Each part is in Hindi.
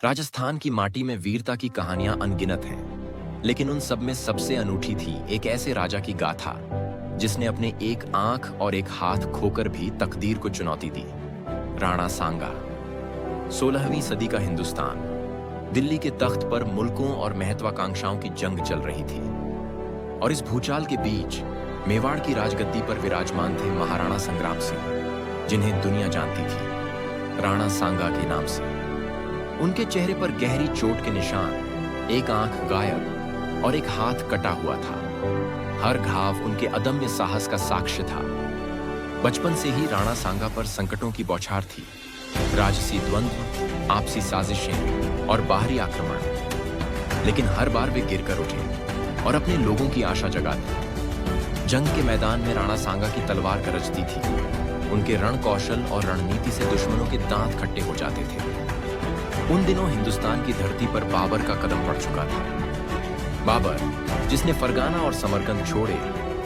राजस्थान की माटी में वीरता की कहानियां अनगिनत हैं, लेकिन उन सब में सबसे अनूठी थी एक ऐसे राजा की गाथा जिसने अपने एक आंख और एक हाथ खोकर भी तकदीर को चुनौती दी। राणा सांगा। 16वीं सदी का हिंदुस्तान। दिल्ली के तख्त पर मुल्कों और महत्वाकांक्षाओं की जंग चल रही थी और इस भूचाल के बीच मेवाड़ की राजगद्दी पर विराजमान थे महाराणा संग्राम सिंह, जिन्हें दुनिया जानती थी राणा सांगा के नाम से। उनके चेहरे पर गहरी चोट के निशान, एक आंख गायब और एक हाथ कटा हुआ था। हर घाव उनके अदम्य साहस का साक्ष्य था। बचपन से ही राणा सांगा पर संकटों की बौछार थी। राजसी द्वंद्व, आपसी साजिशें और बाहरी आक्रमण, लेकिन हर बार वे गिरकर उठे और अपने लोगों की आशा जगाते। जंग के मैदान में राणा सांगा की तलवार गरजती थी। उनके रण कौशल और रणनीति से दुश्मनों के दांत खट्टे हो जाते थे। उन दिनों हिंदुस्तान की धरती पर बाबर का कदम पड़ चुका था। बाबर, जिसने फरगाना और समरकंद छोड़े,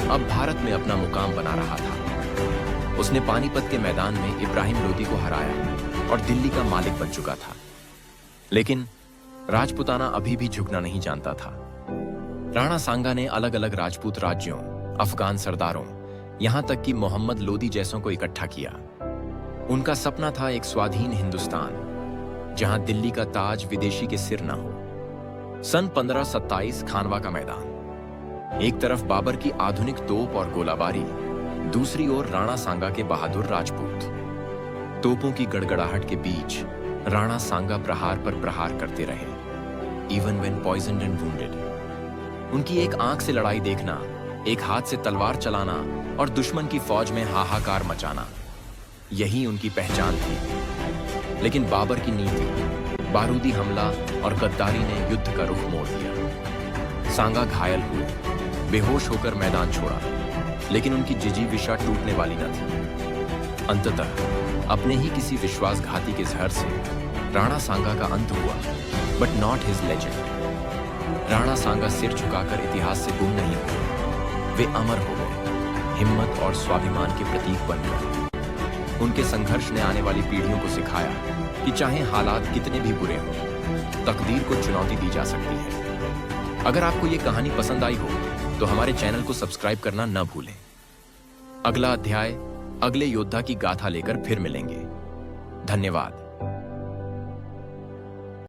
अब भारत में अपना मुकाम बना रहा था। उसने पानीपत के मैदान में इब्राहिम लोदी को हराया और दिल्ली का मालिक बन चुका था। लेकिन राजपुताना अभी भी झुकना नहीं जानता था। राणा सांगा ने अलग अलग राजपूत राज्यों, अफगान सरदारों, यहां तक कि मोहम्मद लोदी जैसों को इकट्ठा किया। उनका सपना था एक स्वाधीन हिंदुस्तान, जहां दिल्ली का ताज विदेशी के सिर न हो। सन 1527 खानवा का मैदान। एक तरफ बाबर की आधुनिक तोप और गोलाबारी, दूसरी ओर राणा सांगा के बहादुर राजपूत। तोपों की गड़गड़ाहट के बीच राणा सांगा प्रहार पर प्रहार करते रहे, इवन व्हेन पॉइजन्ड एंड वुंडेड। उनकी एक आंख से लड़ाई देखना, एक हाथ से तलवार चलाना और दुश्मन की फौज में हाहाकार मचाना, यही उनकी पहचान थी। लेकिन बाबर की नीति, बारूदी हमला और गद्दारी ने युद्ध का रुख मोड़ दिया। सांगा घायल हुए, बेहोश होकर मैदान छोड़ा, लेकिन उनकी जिजीविषा टूटने वाली न थी। अंततः अपने ही किसी विश्वासघाती के जहर से राणा सांगा का अंत हुआ, but not his legend. Rana Sanga सिर झुकाकर इतिहास से गुम नहीं हुए, वे अमर हो गए, हिम्मत और स्वाभिमान के प्रतीक बनकर। उनके संघर्ष ने आने वाली पीढ़ियों को सिखाया कि चाहे हालात कितने भी बुरे हों, तकदीर को चुनौती दी जा सकती है। अगर आपको ये कहानी पसंद आई हो तो हमारे चैनल को सब्सक्राइब करना न भूलें। अगला अध्याय अगले योद्धा की गाथा लेकर फिर मिलेंगे। धन्यवाद।